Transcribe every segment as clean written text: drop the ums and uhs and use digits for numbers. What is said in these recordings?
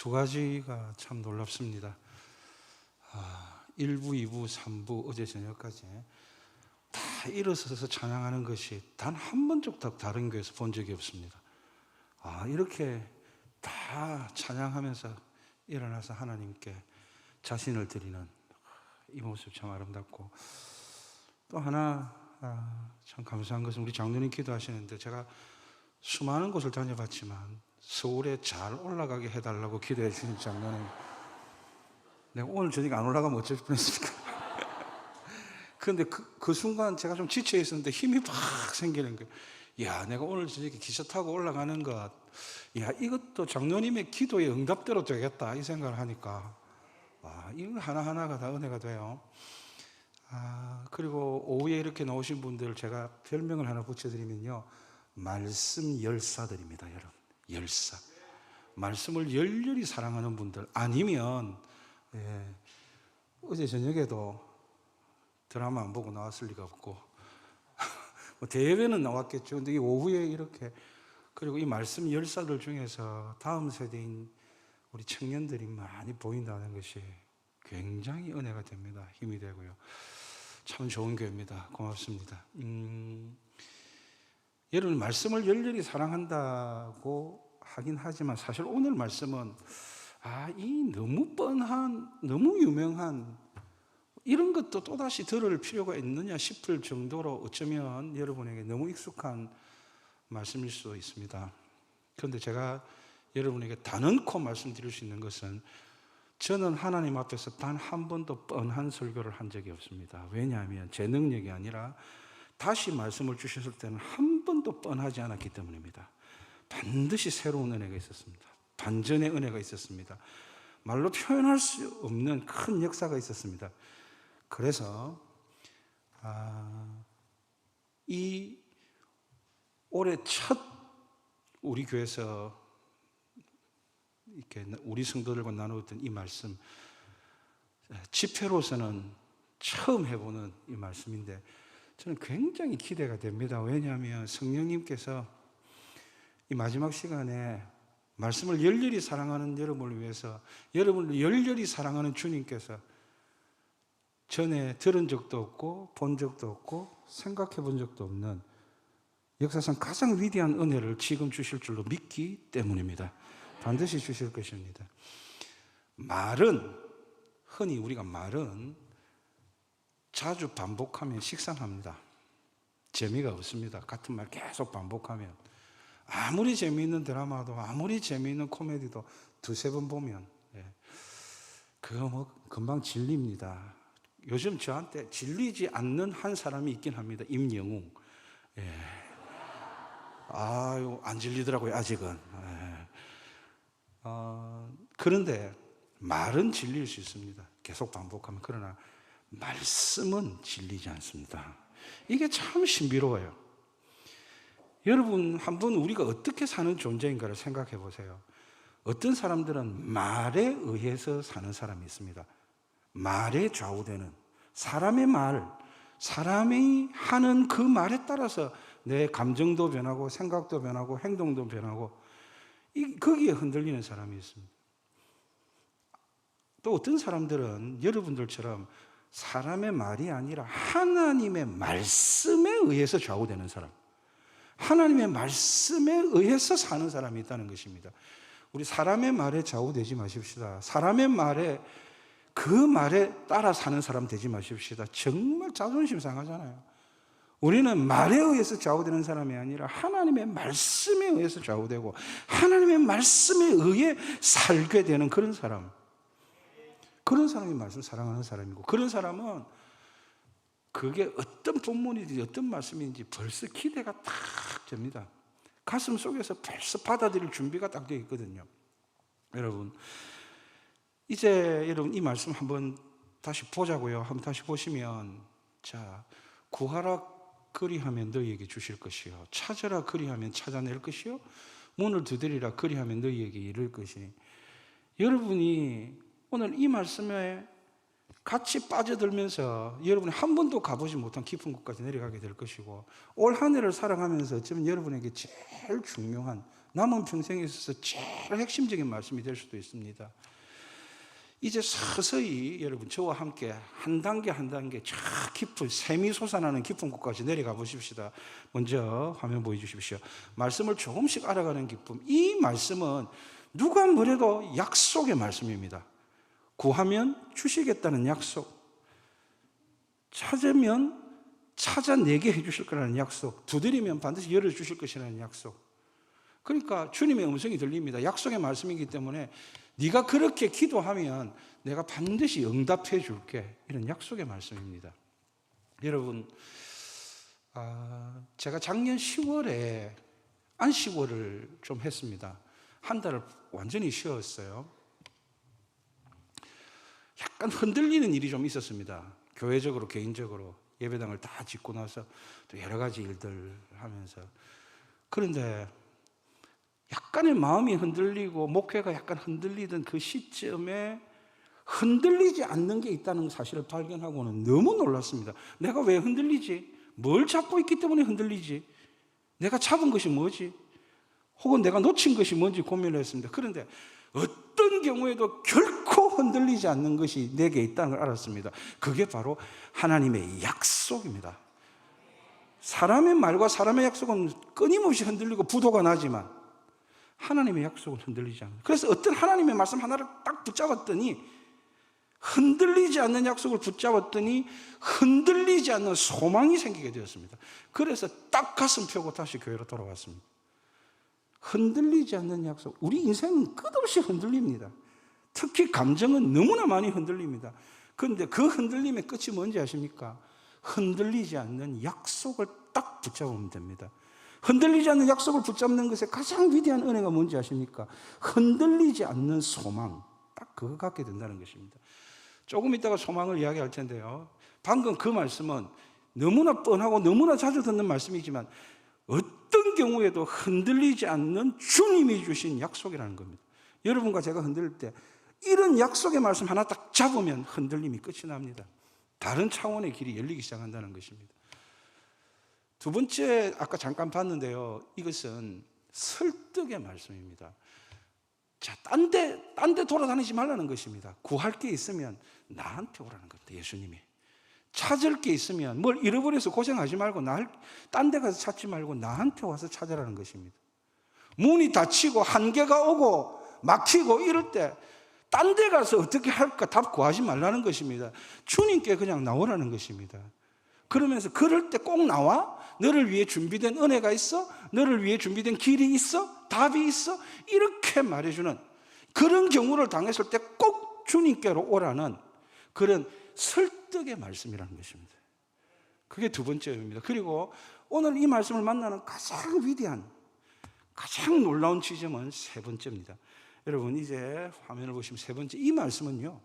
두 가지가 참 놀랍습니다. 1부, 2부, 3부 어제 저녁까지 다 일어서서 찬양하는 것이 단 한 번도 다른 교회에서 본 적이 없습니다. 이렇게 다 찬양하면서 일어나서 하나님께 자신을 드리는 이 모습 참 아름답고, 또 하나 참 감사한 것은 우리 장로님 기도하시는데 제가 수많은 곳을 다녀봤지만 서울에 잘 올라가게 해달라고 기도해 주신 장로님, 내가 오늘 저녁에 안 올라가면 어쩔 뻔했습니까? 그런데 그 순간 제가 좀 지쳐 있었는데 힘이 팍 생기는 거예요. 야, 내가 오늘 저녁에 기차 타고 올라가는 것, 야, 이것도 장로님의 기도의 응답대로 되겠다 이 생각을 하니까 이거 하나하나가 다 은혜가 돼요. 그리고 오후에 이렇게 나오신 분들 제가 별명을 하나 붙여드리면요, 말씀 열사들입니다. 여러분, 열사. 말씀을 열렬히 사랑하는 분들 아니면 어제 저녁에도 드라마 안 보고 나왔을 리가 없고 뭐 대회는 나왔겠죠. 근데 이 오후에 이렇게, 그리고 이 말씀 열사들 중에서 다음 세대인 우리 청년들이 많이 보인다는 것이 굉장히 은혜가 됩니다. 힘이 되고요. 참 좋은 교회입니다. 고맙습니다. 여러분, 말씀을 열렬히 사랑한다고 하긴 하지만 사실 오늘 말씀은 이 너무 뻔한, 너무 유명한 이런 것도 또다시 들을 필요가 있느냐 싶을 정도로 어쩌면 여러분에게 너무 익숙한 말씀일 수도 있습니다. 그런데 제가 여러분에게 단언코 말씀드릴 수 있는 것은, 저는 하나님 앞에서 단 한 번도 뻔한 설교를 한 적이 없습니다. 왜냐하면 제 능력이 아니라 다시 말씀을 주셨을 때는 한 번도 뻔하지 않았기 때문입니다. 반드시 새로운 은혜가 있었습니다. 반전의 은혜가 있었습니다. 말로 표현할 수 없는 큰 역사가 있었습니다. 그래서 이 올해 첫 우리 교회에서 이렇게 우리 성도들과 나누었던 이 말씀, 집회로서는 처음 해보는 이 말씀인데 저는 굉장히 기대가 됩니다. 왜냐하면 성령님께서 이 마지막 시간에 말씀을 열렬히 사랑하는 여러분을 위해서, 여러분을 열렬히 사랑하는 주님께서 전에 들은 적도 없고 본 적도 없고 생각해 본 적도 없는 역사상 가장 위대한 은혜를 지금 주실 줄로 믿기 때문입니다. 반드시 주실 것입니다. 말은, 흔히 우리가 말은 자주 반복하면 식상합니다. 재미가 없습니다. 같은 말 계속 반복하면. 아무리 재미있는 드라마도, 아무리 재미있는 코미디도 두세 번 보면 그거 뭐 금방 질립니다. 요즘 저한테 질리지 않는 한 사람이 있긴 합니다. 임영웅. 안 질리더라고요, 아직은. 그런데 말은 질릴 수 있습니다. 계속 반복하면. 그러나 말씀은 질리지 않습니다. 이게 참 신비로워요. 여러분, 한번 우리가 어떻게 사는 존재인가를 생각해 보세요. 어떤 사람들은 말에 의해서 사는 사람이 있습니다. 말에 좌우되는, 사람의 말, 사람이 하는 그 말에 따라서 내 감정도 변하고 생각도 변하고 행동도 변하고 거기에 흔들리는 사람이 있습니다. 또 어떤 사람들은 여러분들처럼 사람의 말이 아니라 하나님의 말씀에 의해서 좌우되는 사람, 하나님의 말씀에 의해서 사는 사람이 있다는 것입니다. 우리 사람의 말에 좌우되지 마십시다. 사람의 말에, 그 말에 따라 사는 사람 되지 마십시다. 정말 자존심 상하잖아요. 우리는 말에 의해서 좌우되는 사람이 아니라 하나님의 말씀에 의해서 좌우되고 하나님의 말씀에 의해 살게 되는 그런 사람, 그런 사람이 말씀 사랑하는 사람이고, 그런 사람은 그게 어떤 본문이든지 어떤 말씀인지 벌써 기대가 딱 됩니다. 가슴 속에서 벌써 받아들일 준비가 딱 되어 있거든요. 여러분, 이제 여러분 이 말씀 한번 다시 보자고요. 한번 다시 보시면, 자, 구하라 그리하면 너희에게 주실 것이요, 찾으라 그리하면 찾아낼 것이요, 문을 두드리라 그리하면 너희에게 열릴 것이니. 여러분이 오늘 이 말씀에 같이 빠져들면서 여러분이 한 번도 가보지 못한 깊은 곳까지 내려가게 될 것이고, 올 한 해를 살아가면서 어쩌면 여러분에게 제일 중요한, 남은 평생에 있어서 제일 핵심적인 말씀이 될 수도 있습니다. 이제 서서히 여러분 저와 함께 한 단계 한 단계 저 깊은 샘이 솟아나는 깊은 곳까지 내려가 보십시다. 먼저 화면 보여주십시오. 말씀을 조금씩 알아가는 기쁨. 이 말씀은 누가 뭐래도 약속의 말씀입니다. 구하면 주시겠다는 약속, 찾으면 찾아내게 해주실 거라는 약속, 두드리면 반드시 열어주실 것이라는 약속. 그러니까 주님의 음성이 들립니다. 약속의 말씀이기 때문에 네가 그렇게 기도하면 내가 반드시 응답해 줄게, 이런 약속의 말씀입니다. 여러분, 제가 작년 10월에 안식월을 좀 했습니다. 한 달을 완전히 쉬었어요. 약간 흔들리는 일이 좀 있었습니다. 교회적으로, 개인적으로 예배당을 다 짓고 나서 또 여러 가지 일들 하면서. 그런데 약간의 마음이 흔들리고 목회가 약간 흔들리던 그 시점에 흔들리지 않는 게 있다는 사실을 발견하고는 너무 놀랐습니다. 내가 왜 흔들리지? 뭘 잡고 있기 때문에 흔들리지? 내가 잡은 것이 뭐지? 혹은 내가 놓친 것이 뭔지 고민을 했습니다. 그런데 어떤 경우에도 결코 흔들리지 않는 것이 내게 있다는 걸 알았습니다. 그게 바로 하나님의 약속입니다. 사람의 말과 사람의 약속은 끊임없이 흔들리고 부도가 나지만 하나님의 약속은 흔들리지 않아요. 그래서 어떤 하나님의 말씀 하나를 딱 붙잡았더니, 흔들리지 않는 약속을 붙잡았더니 흔들리지 않는 소망이 생기게 되었습니다. 그래서 딱 가슴 펴고 다시 교회로 돌아왔습니다. 흔들리지 않는 약속. 우리 인생은 끝없이 흔들립니다. 특히 감정은 너무나 많이 흔들립니다. 그런데 그 흔들림의 끝이 뭔지 아십니까? 흔들리지 않는 약속을 딱 붙잡으면 됩니다. 흔들리지 않는 약속을 붙잡는 것의 가장 위대한 은혜가 뭔지 아십니까? 흔들리지 않는 소망, 딱 그거 갖게 된다는 것입니다. 조금 있다가 소망을 이야기할 텐데요, 방금 그 말씀은 너무나 뻔하고 너무나 자주 듣는 말씀이지만 어떤 경우에도 흔들리지 않는 주님이 주신 약속이라는 겁니다. 여러분과 제가 흔들릴 때 이런 약속의 말씀 하나 딱 잡으면 흔들림이 끝이 납니다. 다른 차원의 길이 열리기 시작한다는 것입니다. 두 번째, 아까 잠깐 봤는데요, 이것은 설득의 말씀입니다. 자, 딴 데 돌아다니지 말라는 것입니다. 구할 게 있으면 나한테 오라는 겁니다. 예수님이. 찾을 게 있으면 뭘 잃어버려서 고생하지 말고 딴 데 가서 찾지 말고 나한테 와서 찾으라는 것입니다. 문이 닫히고 한계가 오고 막히고 이럴 때 딴 데 가서 어떻게 할까 답 구하지 말라는 것입니다. 주님께 그냥 나오라는 것입니다. 그러면서 그럴 때 꼭 나와? 너를 위해 준비된 은혜가 있어? 너를 위해 준비된 길이 있어? 답이 있어? 이렇게 말해주는, 그런 경우를 당했을 때 꼭 주님께로 오라는 그런 설득의 말씀이라는 것입니다. 그게 두 번째 의미입니다. 그리고 오늘 이 말씀을 만나는 가장 위대한, 가장 놀라운 지점은 세 번째입니다. 여러분, 이제 화면을 보시면 세 번째, 이 말씀은요,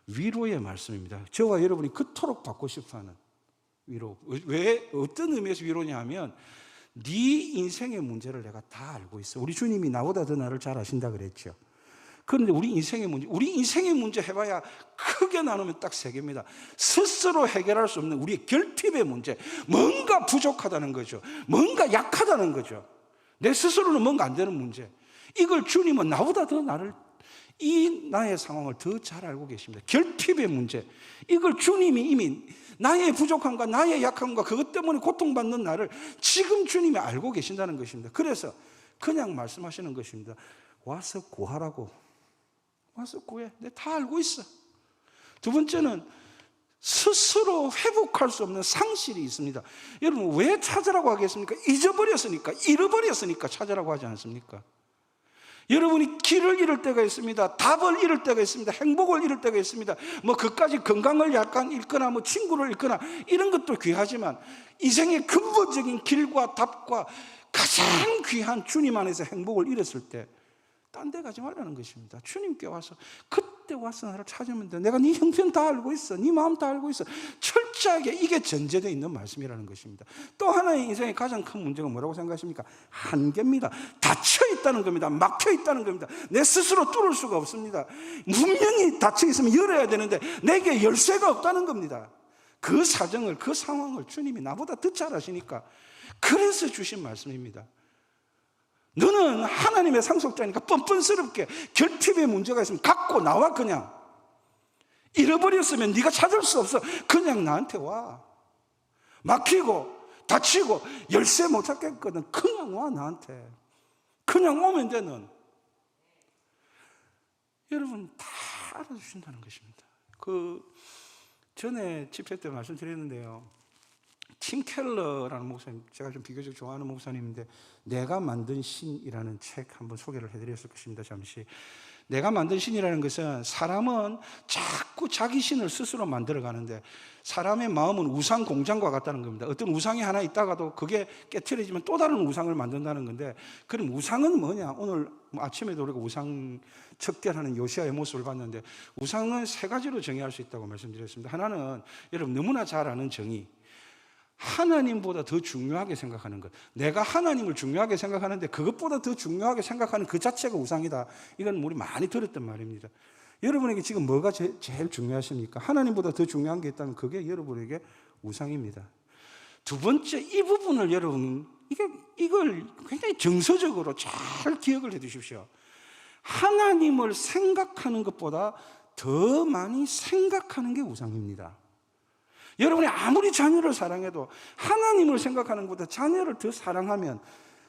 위로의 말씀입니다. 저와 여러분이 그토록 받고 싶어하는 위로. 왜, 어떤 의미에서 위로냐 하면, 네 인생의 문제를 내가 다 알고 있어. 우리 주님이 나보다 더 나를 잘 아신다 그랬죠. 그런데 우리 인생의 문제 해봐야 크게 나누면 딱 세 개입니다. 스스로 해결할 수 없는 우리의 결핍의 문제, 뭔가 부족하다는 거죠. 뭔가 약하다는 거죠. 내 스스로는 뭔가 안 되는 문제. 이걸 주님은 나보다 더 나의 상황을 더 잘 알고 계십니다. 결핍의 문제, 이걸 주님이 이미 나의 부족함과 나의 약함과 그것 때문에 고통받는 나를 지금 주님이 알고 계신다는 것입니다. 그래서 그냥 말씀하시는 것입니다. 와서 구하라고. 와서 구해. 내가 다 알고 있어. 두 번째는 스스로 회복할 수 없는 상실이 있습니다. 여러분, 왜 찾으라고 하겠습니까? 잃어버렸으니까 찾으라고 하지 않습니까? 여러분이 길을 잃을 때가 있습니다. 답을 잃을 때가 있습니다. 행복을 잃을 때가 있습니다. 그까지 건강을 약간 잃거나 친구를 잃거나 이런 것도 귀하지만 인생의 근본적인 길과 답과 가장 귀한 주님 안에서 행복을 잃었을 때 딴 데 가지 말라는 것입니다. 주님께 와서, 그때 와서 나를 찾으면 돼. 내가 네 형편 다 알고 있어. 네 마음 다 알고 있어. 철저하게 이게 전제되어 있는 말씀이라는 것입니다. 또 하나의 인생의 가장 큰 문제가 뭐라고 생각하십니까? 한계입니다. 닫혀 있다는 겁니다. 막혀 있다는 겁니다. 내 스스로 뚫을 수가 없습니다. 분명히 닫혀 있으면 열어야 되는데 내게 열쇠가 없다는 겁니다. 그 사정을, 그 상황을 주님이 나보다 더 잘 아시니까 그래서 주신 말씀입니다. 너는 하나님의 상속자니까 뻔뻔스럽게 결핍의 문제가 있으면 갖고 나와. 그냥 잃어버렸으면 네가 찾을 수 없어. 그냥 나한테 와. 막히고 다치고 열쇠 못 찾겠거든. 그냥 와. 나한테 그냥 오면 돼. 넌 여러분 다 알아주신다는 것입니다. 전에 집회 때 말씀드렸는데요, 팀 켈러라는 목사님, 제가 좀 비교적 좋아하는 목사님인데, 내가 만든 신이라는 책 한번 소개를 해드렸을 것입니다. 잠시. 내가 만든 신이라는 것은 사람은 자꾸 자기 신을 스스로 만들어가는데, 사람의 마음은 우상 공장과 같다는 겁니다. 어떤 우상이 하나 있다가도 그게 깨트려지면 또 다른 우상을 만든다는 건데, 그럼 우상은 뭐냐? 오늘 아침에도 우리가 우상 척결하는 요시아의 모습을 봤는데, 우상은 세 가지로 정의할 수 있다고 말씀드렸습니다. 하나는 여러분 너무나 잘 아는 정의, 하나님보다 더 중요하게 생각하는 것. 내가 하나님을 중요하게 생각하는데 그것보다 더 중요하게 생각하는 그 자체가 우상이다. 이건 우리 많이 들었던 말입니다. 여러분에게 지금 뭐가 제일 중요하십니까? 하나님보다 더 중요한 게 있다면 그게 여러분에게 우상입니다. 두 번째, 이 부분을 여러분 이걸 굉장히 정서적으로 잘 기억을 해 두십시오. 하나님을 생각하는 것보다 더 많이 생각하는 게 우상입니다. 여러분이 아무리 자녀를 사랑해도 하나님을 생각하는 것보다 자녀를 더 사랑하면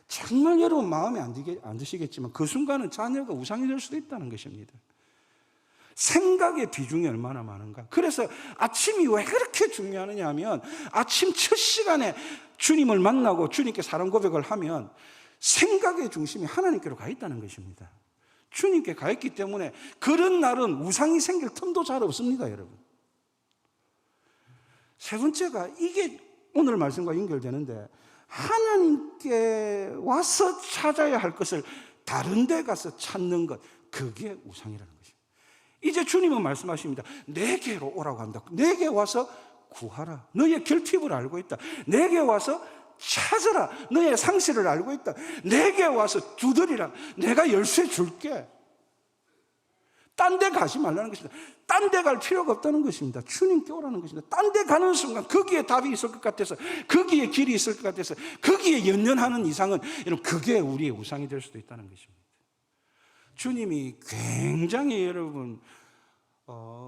정말 여러분 마음에 안 드시겠지만 그 순간은 자녀가 우상이 될 수도 있다는 것입니다. 생각의 비중이 얼마나 많은가. 그래서 아침이 왜 그렇게 중요하느냐 하면, 아침 첫 시간에 주님을 만나고 주님께 사랑 고백을 하면 생각의 중심이 하나님께로 가 있다는 것입니다. 주님께 가 있기 때문에 그런 날은 우상이 생길 틈도 잘 없습니다. 여러분, 세 번째가, 이게 오늘 말씀과 연결되는데, 하나님께 와서 찾아야 할 것을 다른 데 가서 찾는 것, 그게 우상이라는 것입니다. 이제 주님은 말씀하십니다. 내게로 오라고 합니다. 내게 와서 구하라. 너의 결핍을 알고 있다. 내게 와서 찾으라. 너의 상실을 알고 있다. 내게 와서 두드리라. 내가 열쇠 줄게. 딴 데 가지 말라는 것입니다. 딴 데 갈 필요가 없다는 것입니다. 주님께 오라는 것입니다. 딴 데 가는 순간 거기에 답이 있을 것 같아서, 거기에 길이 있을 것 같아서, 거기에 연연하는 이상은 여러분 그게 우리의 우상이 될 수도 있다는 것입니다. 주님이 굉장히 여러분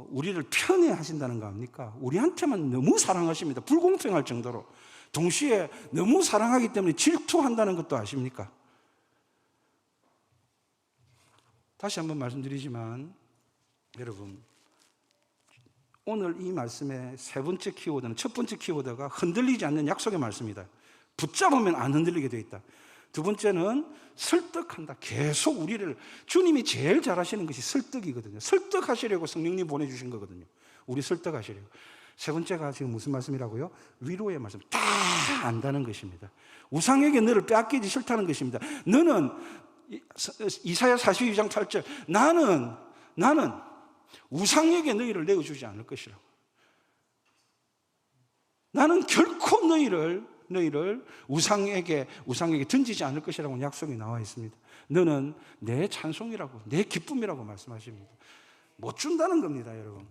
우리를 편애하신다는 거 아닙니까? 우리한테만 너무 사랑하십니다. 불공평할 정도로. 동시에 너무 사랑하기 때문에 질투한다는 것도 아십니까? 다시 한번 말씀드리지만 여러분, 오늘 이 말씀의 세 번째 키워드는, 첫 번째 키워드가 흔들리지 않는 약속의 말씀이다. 붙잡으면 안 흔들리게 되어 있다. 두 번째는 설득한다. 계속 우리를, 주님이 제일 잘하시는 것이 설득이거든요. 설득하시려고 성령님 보내주신 거거든요. 우리 설득하시려고. 세 번째가 지금 무슨 말씀이라고요? 위로의 말씀. 다 안다는 것입니다. 우상에게 너를 빼앗기지 싫다는 것입니다. 너는, 이사야 42장 8절, 나는 우상에게 너희를 내어주지 않을 것이라고. 나는 결코 너희를 우상에게 던지지 않을 것이라고 약속이 나와 있습니다. 너는 내 찬송이라고, 내 기쁨이라고 말씀하십니다. 못 준다는 겁니다. 여러분,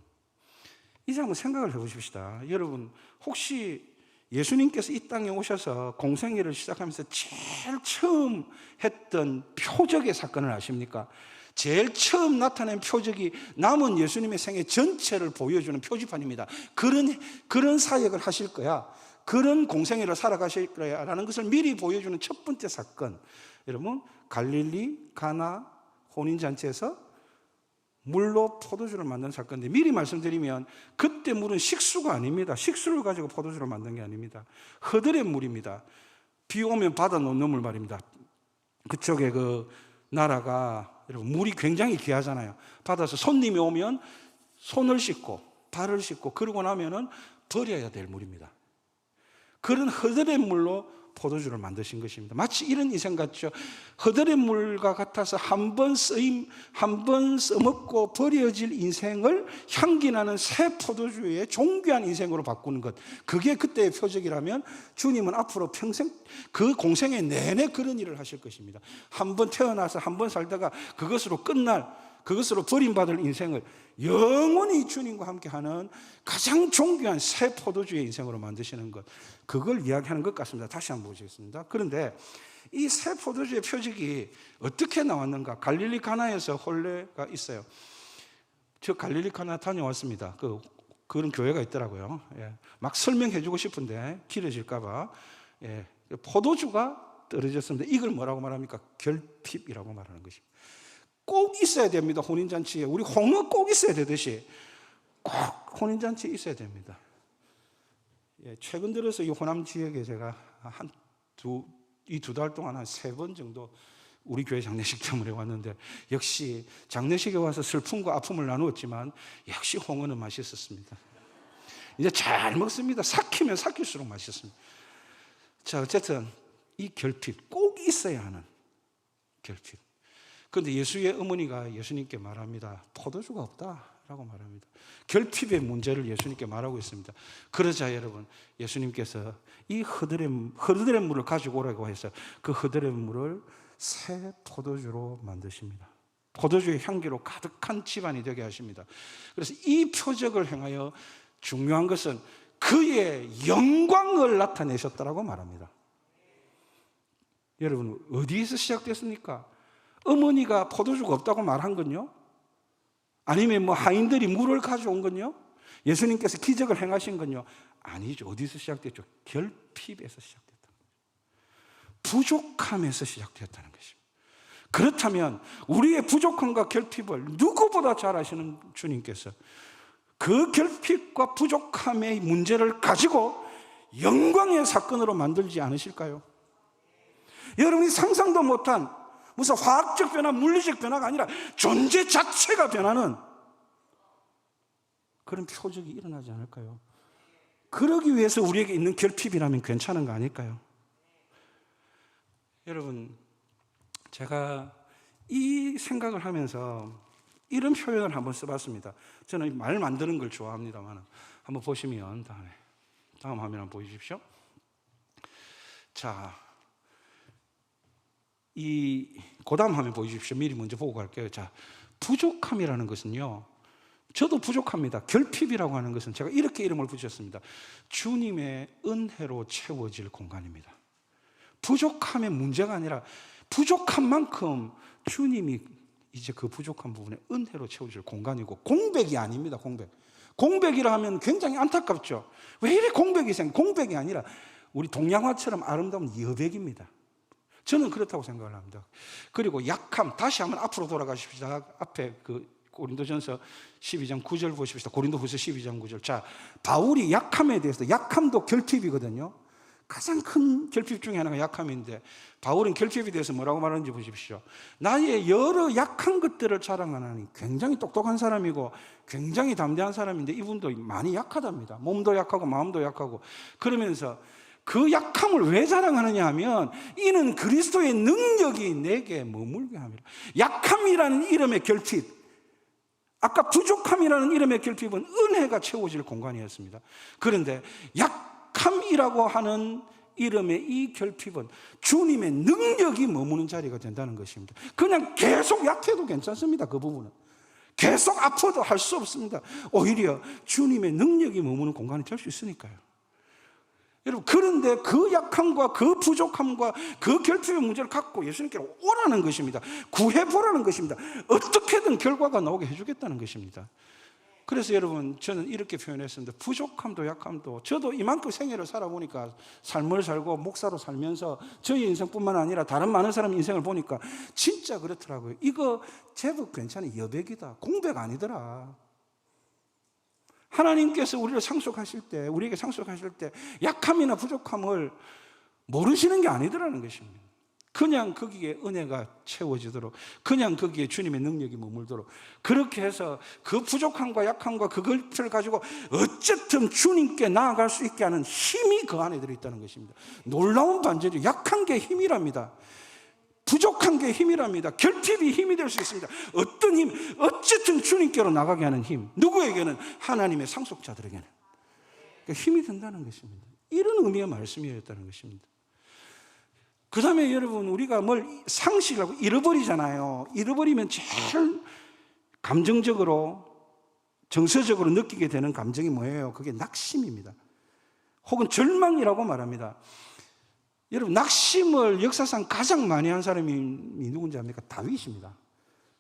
이제 한번 생각을 해보십시다. 여러분, 혹시 예수님께서 이 땅에 오셔서 공생애를 시작하면서 제일 처음 했던 표적의 사건을 아십니까? 제일 처음 나타낸 표적이 남은 예수님의 생애 전체를 보여주는 표지판입니다. 그런 사역을 하실 거야, 그런 공생애를 살아가실 거야 라는 것을 미리 보여주는 첫 번째 사건, 여러분, 갈릴리 가나 혼인잔치에서 물로 포도주를 만든 사건인데, 미리 말씀드리면 그때 물은 식수가 아닙니다. 식수를 가지고 포도주를 만든 게 아닙니다. 허들의 물입니다. 비 오면 바다 놓는 물 말입니다. 그쪽에 그 나라가 여러분 물이 굉장히 귀하잖아요. 받아서 손님이 오면 손을 씻고 발을 씻고 그러고 나면은 버려야 될 물입니다. 그런 허들의 물로 포도주를 만드신 것입니다. 마치 이런 인생 같죠. 허들의 물과 같아서 한 번 써먹고 버려질 인생을 향기나는 새 포도주의 존귀한 인생으로 바꾸는 것, 그게 그때의 표적이라면 주님은 앞으로 평생 그 공생애 내내 그런 일을 하실 것입니다. 한 번 태어나서 한 번 살다가 그것으로 그것으로 버림받을 인생을 영원히 주님과 함께하는 가장 존귀한 새 포도주의 인생으로 만드시는 것, 그걸 이야기하는 것 같습니다. 다시 한번 보시겠습니다. 그런데 이 새 포도주의 표적이 어떻게 나왔는가? 갈릴리 가나에서 혼례가 있어요. 저 갈릴리 가나 다녀왔습니다. 그런 교회가 있더라고요. 예. 막 설명해주고 싶은데 길어질까봐. 예. 포도주가 떨어졌습니다. 이걸 뭐라고 말합니까? 결핍이라고 말하는 것입니다. 꼭 있어야 됩니다. 혼인잔치에. 우리 홍어 꼭 있어야 되듯이 꼭 혼인잔치에 있어야 됩니다. 예. 최근 들어서 이 호남 지역에 제가 이 두 달 동안 한 3번 정도 우리 교회 장례식 참을 해왔는데, 역시 장례식에 와서 슬픔과 아픔을 나누었지만 역시 홍어는 맛있었습니다. 이제 잘 먹습니다. 삭히면 삭힐수록 맛있습니다. 자, 어쨌든 이 결핍, 꼭 있어야 하는 결핍. 그런데 예수의 어머니가 예수님께 말합니다. 포도주가 없다라고 말합니다. 결핍의 문제를 예수님께 말하고 있습니다. 그러자 여러분, 예수님께서 이 허드렛 물을 가지고 오라고 해서 그 허드렛 물을 새 포도주로 만드십니다. 포도주의 향기로 가득한 집안이 되게 하십니다. 그래서 이 표적을 행하여 중요한 것은 그의 영광을 나타내셨다라고 말합니다. 여러분, 어디에서 시작됐습니까? 어머니가 포도주가 없다고 말한 건요? 아니면 하인들이 물을 가져온 건요? 예수님께서 기적을 행하신 건요? 아니죠. 어디서 시작됐죠? 결핍에서 시작됐다. 부족함에서 시작되었다는 것입니다. 그렇다면 우리의 부족함과 결핍을 누구보다 잘 아시는 주님께서 그 결핍과 부족함의 문제를 가지고 영광의 사건으로 만들지 않으실까요? 여러분이 상상도 못한 무슨 화학적 변화, 물리적 변화가 아니라 존재 자체가 변하는 그런 표적이 일어나지 않을까요? 그러기 위해서 우리에게 있는 결핍이라면 괜찮은 거 아닐까요? 여러분, 제가 이 생각을 하면서 이런 표현을 한번 써봤습니다. 저는 말 만드는 걸 좋아합니다만, 한번 보시면 다음 화면 한번 보여주십시오. 자, 그 다음 화면 보여주십시오. 미리 먼저 보고 갈게요. 자, 부족함이라는 것은요, 저도 부족합니다. 결핍이라고 하는 것은 제가 이렇게 이름을 붙였습니다. 주님의 은혜로 채워질 공간입니다. 부족함의 문제가 아니라 부족한 만큼 주님이 이제 그 부족한 부분에 은혜로 채워질 공간이고, 공백이 아닙니다. 공백이라 하면 굉장히 안타깝죠. 왜 이래 공백이 공백이 아니라 우리 동양화처럼 아름다운 여백입니다. 저는 그렇다고 생각을 합니다. 그리고 약함, 다시 한번 앞으로 돌아가십시다. 앞에 고린도전서 12장 9절 보십시다. 고린도후서 12장 9절. 자, 바울이 약함에 대해서, 약함도 결핍이거든요. 가장 큰 결핍 중에 하나가 약함인데, 바울은 결핍에 대해서 뭐라고 말하는지 보십시오. 나의 여러 약한 것들을 자랑하는 굉장히 똑똑한 사람이고 굉장히 담대한 사람인데, 이분도 많이 약하답니다. 몸도 약하고 마음도 약하고. 그러면서 그 약함을 왜 자랑하느냐 하면, 이는 그리스도의 능력이 내게 머물게 합니다. 약함이라는 이름의 결핍, 아까 부족함이라는 이름의 결핍은 은혜가 채워질 공간이었습니다. 그런데 약함이라고 하는 이름의 이 결핍은 주님의 능력이 머무는 자리가 된다는 것입니다. 그냥 계속 약해도 괜찮습니다. 그 부분은 계속 아파도 할 수 없습니다. 오히려 주님의 능력이 머무는 공간이 될 수 있으니까요. 여러분, 그런데 그 약함과 그 부족함과 그 결핍의 문제를 갖고 예수님께로 오라는 것입니다. 구해보라는 것입니다. 어떻게든 결과가 나오게 해주겠다는 것입니다. 그래서 여러분, 저는 이렇게 표현했습니다. 부족함도 약함도, 저도 이만큼 생애를 살아보니까, 삶을 살고 목사로 살면서 저희 인생뿐만 아니라 다른 많은 사람 인생을 보니까 진짜 그렇더라고요. 이거 제법 괜찮은 여백이다. 공백 아니더라. 하나님께서 우리를 상속하실 때, 우리에게 상속하실 때 약함이나 부족함을 모르시는 게 아니더라는 것입니다. 그냥 거기에 은혜가 채워지도록, 그냥 거기에 주님의 능력이 머물도록, 그렇게 해서 그 부족함과 약함과 그걸 가지고 어쨌든 주님께 나아갈 수 있게 하는 힘이 그 안에 들어있다는 것입니다. 놀라운 반전이죠. 약한 게 힘이랍니다. 부족한 게 힘이랍니다. 결핍이 힘이 될 수 있습니다. 어떤 힘? 어쨌든 주님께로 나가게 하는 힘. 누구에게는? 하나님의 상속자들에게는. 그러니까 힘이 된다는 것입니다. 이런 의미의 말씀이었다는 것입니다. 그 다음에 여러분, 우리가 뭘 상실하고 잃어버리잖아요. 잃어버리면 제일 감정적으로, 정서적으로 느끼게 되는 감정이 뭐예요? 그게 낙심입니다. 혹은 절망이라고 말합니다. 여러분, 낙심을 역사상 가장 많이 한 사람이 누군지 압니까? 다윗입니다.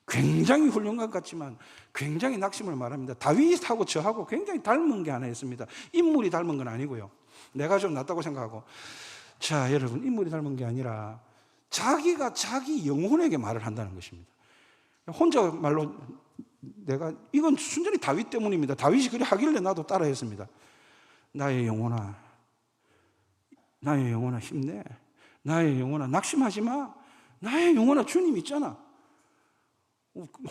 굉장히 훌륭한 것 같지만 굉장히 낙심을 말합니다. 다윗하고 저하고 굉장히 닮은 게 하나 있습니다. 인물이 닮은 건 아니고요. 내가 좀 낫다고 생각하고. 자, 여러분, 인물이 닮은 게 아니라 자기가 자기 영혼에게 말을 한다는 것입니다. 혼자 말로 이건 순전히 다윗 때문입니다. 다윗이 그리 하길래 나도 따라했습니다. 나의 영혼아, 나의 영혼아 힘내. 나의 영혼아 낙심하지 마. 나의 영혼아 주님 있잖아.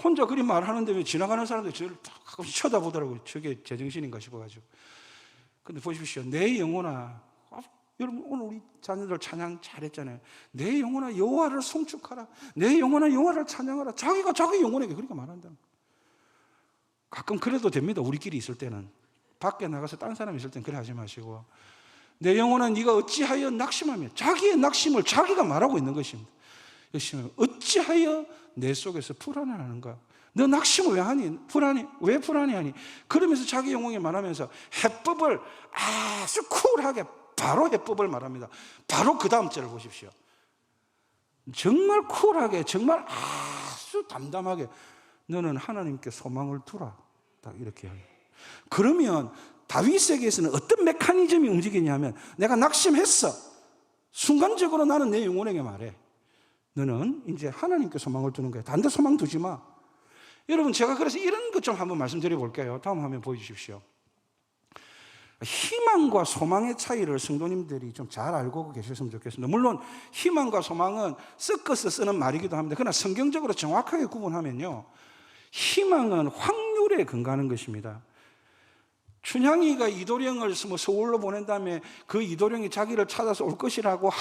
혼자 그리 말하는데 왜 지나가는 사람들 저를 가끔씩 쳐다보더라고요. 저게 제정신인가 싶어가지고. 근데 보십시오. 내 영혼아, 여러분 오늘 우리 자녀들 찬양 잘했잖아요. 내 영혼아 여호와를 송축하라. 내 영혼아 여호와를 찬양하라. 자기가 자기 영혼에게 그렇게 말한다. 가끔 그래도 됩니다. 우리끼리 있을 때는. 밖에 나가서 다른 사람이 있을 때는 그래 하지 마시고, 내 영혼아 네가 어찌하여 낙심하며, 자기의 낙심을 자기가 말하고 있는 것입니다. 어찌하여 내 속에서 불안해하는가? 너 낙심을 왜 하니? 왜 불안해하니? 그러면서 자기 영혼에 말하면서 해법을 아주 쿨하게 바로 해법을 말합니다. 바로 그 다음 절을 보십시오. 정말 쿨하게, 정말 아주 담담하게 너는 하나님께 소망을 두라. 딱 이렇게 해요. 그러면 다윗에게서는 어떤 메커니즘이 움직이냐면, 내가 낙심했어. 순간적으로 나는 내 영혼에게 말해. 너는 이제 하나님께 소망을 두는 거야. 다른 데 소망 두지 마. 여러분, 제가 그래서 이런 것 좀 한번 말씀드려 볼게요. 다음 화면 보여주십시오. 희망과 소망의 차이를 성도님들이 좀 잘 알고 계셨으면 좋겠습니다. 물론 희망과 소망은 섞어서 쓰는 말이기도 합니다. 그러나 성경적으로 정확하게 구분하면요, 희망은 확률에 근거하는 것입니다. 춘향이가 이도령을 서울로 보낸 다음에 그 이도령이 자기를 찾아서 올 것이라고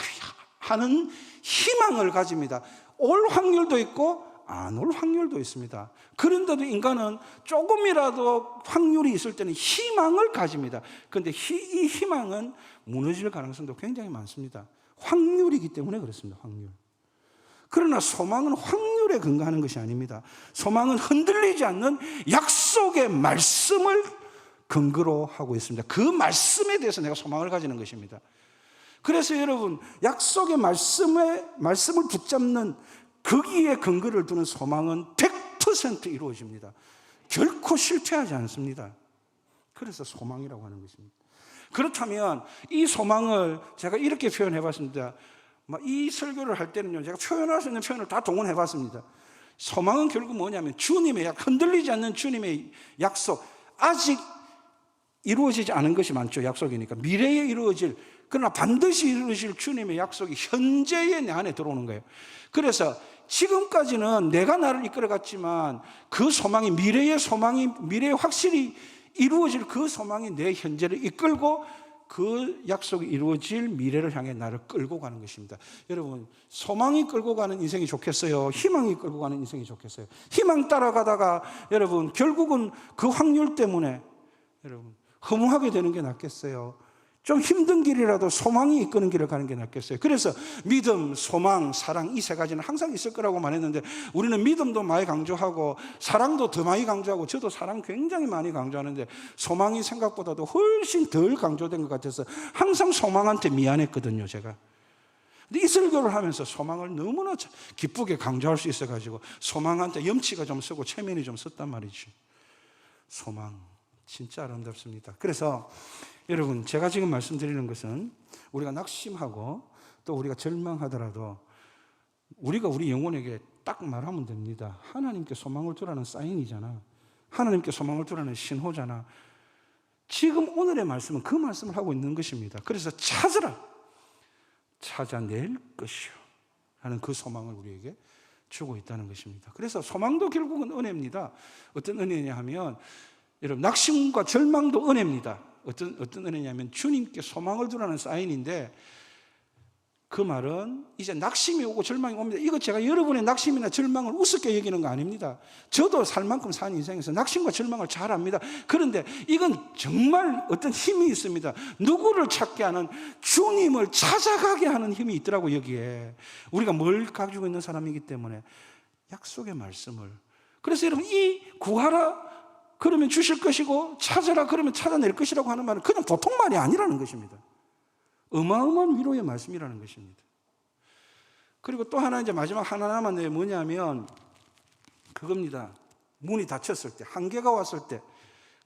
하는 희망을 가집니다. 올 확률도 있고 안 올 확률도 있습니다. 그런데도 인간은 조금이라도 확률이 있을 때는 희망을 가집니다. 그런데 이 희망은 무너질 가능성도 굉장히 많습니다. 확률이기 때문에 그렇습니다. 확률. 그러나 소망은 확률에 근거하는 것이 아닙니다. 소망은 흔들리지 않는 약속의 말씀을 근거로 하고 있습니다. 그 말씀에 대해서 내가 소망을 가지는 것입니다. 그래서 여러분, 약속의 말씀을 붙잡는 거기에 근거를 두는 소망은 100% 이루어집니다. 결코 실패하지 않습니다. 그래서 소망이라고 하는 것입니다. 그렇다면 이 소망을 제가 이렇게 표현해 봤습니다. 이 설교를 할 때는요, 제가 표현할 수 있는 표현을 다 동원해 봤습니다. 소망은 결국 뭐냐면 주님의 흔들리지 않는 주님의 약속, 아직 이루어지지 않은 것이 많죠. 약속이니까 미래에 이루어질, 그러나 반드시 이루어질 주님의 약속이 현재의 내 안에 들어오는 거예요. 그래서 지금까지는 내가 나를 이끌어갔지만 그 소망이, 미래에 확실히 이루어질 그 소망이 내 현재를 이끌고 그 약속이 이루어질 미래를 향해 나를 끌고 가는 것입니다. 여러분, 소망이 끌고 가는 인생이 좋겠어요? 희망이 끌고 가는 인생이 좋겠어요? 희망 따라가다가 여러분 결국은 그 확률 때문에 여러분 허무하게 되는 게 낫겠어요? 좀 힘든 길이라도 소망이 이끄는 길을 가는 게 낫겠어요? 그래서 믿음, 소망, 사랑, 이 세 가지는 항상 있을 거라고 말했는데, 우리는 믿음도 많이 강조하고 사랑도 더 많이 강조하고, 저도 사랑 굉장히 많이 강조하는데 소망이 생각보다도 훨씬 덜 강조된 것 같아서 항상 소망한테 미안했거든요, 제가. 근데 이 설교를 하면서 소망을 너무나 기쁘게 강조할 수 있어가지고 소망한테 염치가 좀 쓰고 체면이 좀 섰단 말이죠. 소망 진짜 아름답습니다. 그래서 여러분, 제가 지금 말씀드리는 것은 우리가 낙심하고 또 우리가 절망하더라도 우리가 우리 영혼에게 딱 말하면 됩니다. 하나님께 소망을 두라는 사인이잖아. 하나님께 소망을 두라는 신호잖아. 지금 오늘의 말씀은 그 말씀을 하고 있는 것입니다. 그래서 찾으라, 찾아낼 것이요 라는 그 소망을 우리에게 주고 있다는 것입니다. 그래서 소망도 결국은 은혜입니다. 어떤 은혜냐 하면, 여러분, 낙심과 절망도 은혜입니다. 어떤 은혜냐면 주님께 소망을 두라는 사인인데, 그 말은 이제 낙심이 오고 절망이 옵니다. 이거 제가 여러분의 낙심이나 절망을 우습게 여기는 거 아닙니다. 저도 살 만큼 산 인생에서 낙심과 절망을 잘 압니다. 그런데 이건 정말 어떤 힘이 있습니다. 누구를 찾게 하는, 주님을 찾아가게 하는 힘이 있더라고요. 여기에 우리가 뭘 가지고 있는 사람이기 때문에 약속의 말씀을. 그래서 여러분, 이 구하라 그러면 주실 것이고 찾아라 그러면 찾아낼 것이라고 하는 말은 그냥 보통 말이 아니라는 것입니다. 어마어마한 위로의 말씀이라는 것입니다. 그리고 또 하나, 이제 마지막 하나 남았는데 뭐냐면 그겁니다. 문이 닫혔을 때, 한계가 왔을 때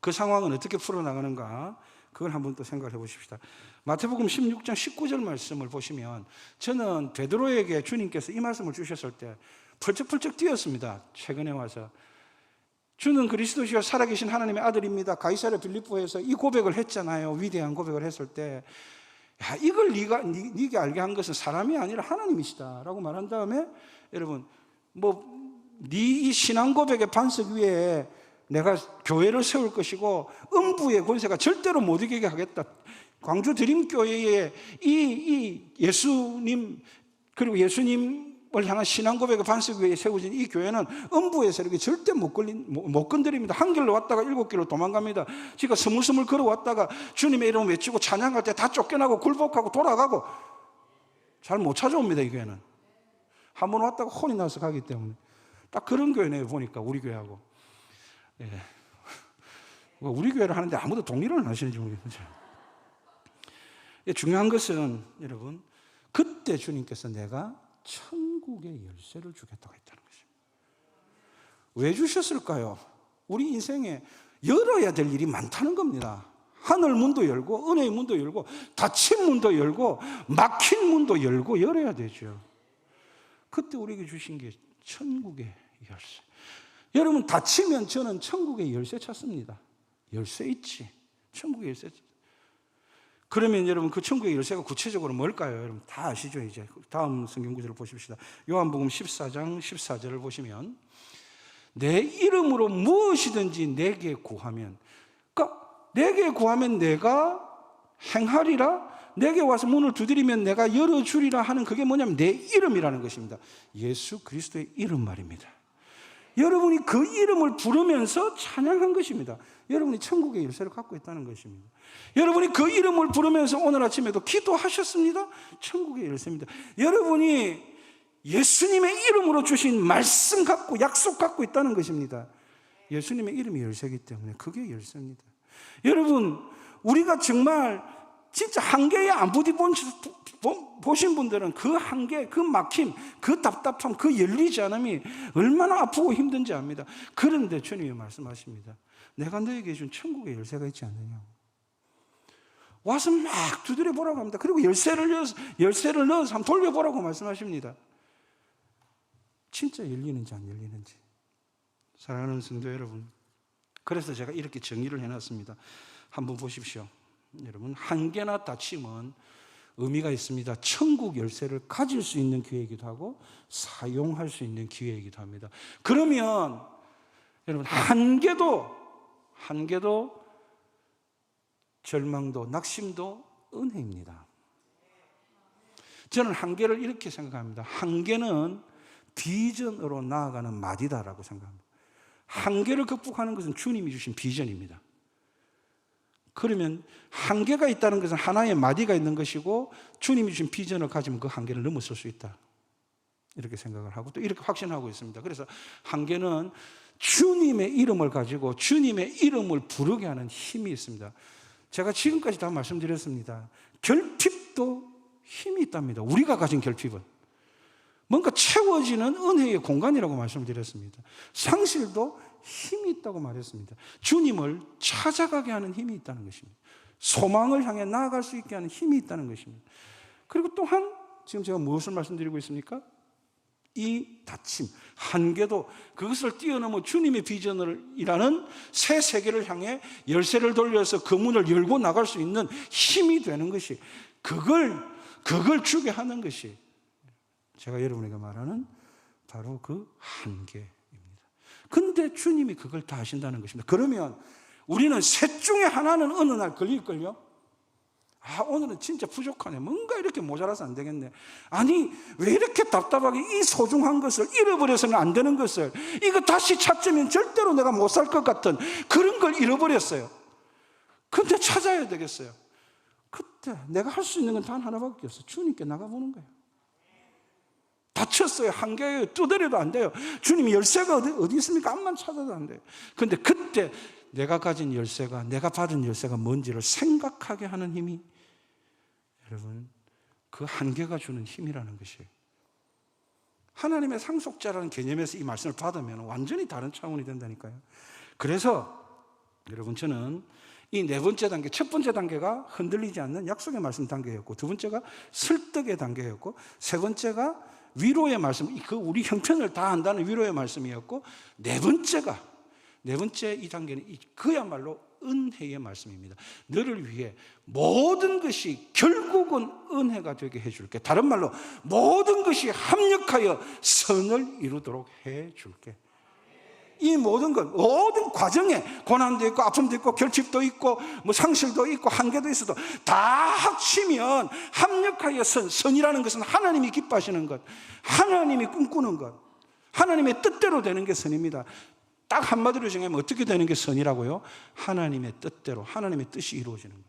그 상황은 어떻게 풀어나가는가, 그걸 한번 또 생각해 보십시다. 마태복음 16장 19절 말씀을 보시면, 저는 베드로에게 주님께서 이 말씀을 주셨을 때 펄쩍펄쩍 뛰었습니다. 최근에 와서 주는 그리스도시요 살아계신 하나님의 아들입니다. 가이사랴 빌립보에서 이 고백을 했잖아요. 위대한 고백을 했을 때, 야, 이걸 네가 알게 한 것은 사람이 아니라 하나님이시다라고 말한 다음에, 여러분, 네 이 신앙 고백의 반석 위에 내가 교회를 세울 것이고 음부의 권세가 절대로 못 이기게 하겠다. 광주 드림교회에 이 예수님, 그리고 예수님을 향한 신앙 고백의 반석 위에 세워진 이 교회는 음부의 세력이 절대 못 건드립니다. 한 길로 왔다가 7길로 도망갑니다. 제가 스물스물 걸어왔다가 주님의 이름 외치고 찬양할 때 다 쫓겨나고 굴복하고 돌아가고 잘 못 찾아옵니다. 이 교회는 한번 왔다가 혼이 나서 가기 때문에. 딱 그런 교회네요. 보니까 우리 교회하고. 예. 우리 교회를 하는데 아무도 동의를 안 하시는지 모르겠어요. 중요한 것은 여러분, 그때 주님께서 내가 천국의 열쇠를 주겠다고 했다는 것입니다. 왜 주셨을까요? 우리 인생에 열어야 될 일이 많다는 겁니다. 하늘 문도 열고 은혜의 문도 열고 닫힌 문도 열고 막힌 문도 열고 열어야 되죠. 그때 우리에게 주신 게 천국의 열쇠. 여러분, 다치면 저는 천국의 열쇠 찾습니다. 열쇠 있지. 천국의 열쇠. 그러면 여러분, 그 천국의 열쇠가 구체적으로 뭘까요? 여러분 다 아시죠? 이제 다음 성경 구절을 보십시다. 요한복음 14장 14절을 보시면, 내 이름으로 무엇이든지 내게 구하면, 그러니까 내게 구하면 내가 행하리라, 내게 와서 문을 두드리면 내가 열어주리라 하는, 그게 뭐냐면 내 이름이라는 것입니다. 예수 그리스도의 이름 말입니다. 여러분이 그 이름을 부르면서 찬양한 것입니다. 여러분이 천국의 열쇠를 갖고 있다는 것입니다. 여러분이 그 이름을 부르면서 오늘 아침에도 기도하셨습니다. 천국의 열쇠입니다. 여러분이 예수님의 이름으로 주신 말씀 갖고 약속 갖고 있다는 것입니다. 예수님의 이름이 열쇠이기 때문에 그게 열쇠입니다. 여러분, 우리가 정말 진짜 한계에 안 보신 분들은 그 한계, 그 막힘, 그 답답함, 그 열리지 않음이 얼마나 아프고 힘든지 압니다. 그런데 주님이 말씀하십니다. 내가 너에게 준 천국의 열쇠가 있지 않느냐. 와서 막 두드려 보라고 합니다. 그리고 열쇠를 넣어서 한번 돌려보라고 말씀하십니다. 진짜 열리는지 안 열리는지. 사랑하는 성도 여러분, 그래서 제가 이렇게 정의를 해놨습니다. 한번 보십시오. 여러분, 한계나 다침은 의미가 있습니다. 천국 열쇠를 가질 수 있는 기회이기도 하고 사용할 수 있는 기회이기도 합니다. 그러면 여러분, 한계도 절망도 낙심도 은혜입니다. 저는 한계를 이렇게 생각합니다. 한계는 비전으로 나아가는 마디다라고 생각합니다. 한계를 극복하는 것은 주님이 주신 비전입니다. 그러면 한계가 있다는 것은 하나의 마디가 있는 것이고, 주님이 주신 비전을 가지면 그 한계를 넘어설 수 있다, 이렇게 생각을 하고 또 이렇게 확신하고 있습니다. 그래서 한계는 주님의 이름을 가지고 주님의 이름을 부르게 하는 힘이 있습니다. 제가 지금까지 다 말씀드렸습니다. 결핍도 힘이 있답니다. 우리가 가진 결핍은 뭔가 채워지는 은혜의 공간이라고 말씀드렸습니다. 상실도 힘이 있다고 말했습니다. 주님을 찾아가게 하는 힘이 있다는 것입니다. 소망을 향해 나아갈 수 있게 하는 힘이 있다는 것입니다. 그리고 또한 지금 제가 무엇을 말씀드리고 있습니까? 이 닫힘, 한계도 그것을 뛰어넘어 주님의 비전이라는 새 세계를 향해 열쇠를 돌려서 그 문을 열고 나갈 수 있는 힘이 되는 것이, 그걸 주게 하는 것이 제가 여러분에게 말하는 바로 그 한계입니다. 근데 주님이 그걸 다 하신다는 것입니다. 그러면 우리는 셋 중에 하나는 어느 날 걸릴걸요? 오늘은 진짜 부족하네. 뭔가 이렇게 모자라서 안 되겠네. 아니, 왜 이렇게 답답하게 이 소중한 것을 잃어버려서는 안 되는 것을, 이거 다시 찾으면 절대로 내가 못 살 것 같은 그런 걸 잃어버렸어요. 근데 찾아야 되겠어요. 그때 내가 할 수 있는 건 단 하나밖에 없어요. 주님께 나가보는 거예요. 다쳤어요. 한계예요. 두드려도 안 돼요. 주님이 열쇠가 어디 있습니까? 암만 찾아도 안 돼요. 근데 그때 내가 가진 열쇠가, 내가 받은 열쇠가 뭔지를 생각하게 하는 힘이 여러분, 그 한계가 주는 힘이라는 것이에요. 하나님의 상속자라는 개념에서 이 말씀을 받으면 완전히 다른 차원이 된다니까요. 그래서 여러분, 저는 이 네 번째 단계, 첫 번째 단계가 흔들리지 않는 약속의 말씀 단계였고, 두 번째가 설득의 단계였고, 세 번째가 위로의 말씀, 그 우리 형편을 다 안다는 위로의 말씀이었고, 네 번째 이 단계는 그야말로 은혜의 말씀입니다. 너를 위해 모든 것이 결국은 은혜가 되게 해줄게. 다른 말로 모든 것이 합력하여 선을 이루도록 해줄게. 이 모든 것, 모든 과정에 고난도 있고 아픔도 있고 결핍도 있고 뭐 상실도 있고 한계도 있어도 다 합치면 합력하여 선이라는 것은 하나님이 기뻐하시는 것, 하나님이 꿈꾸는 것, 하나님의 뜻대로 되는 게 선입니다. 딱 한마디로 정하면 어떻게 되는 게 선이라고요? 하나님의 뜻대로, 하나님의 뜻이 이루어지는 것.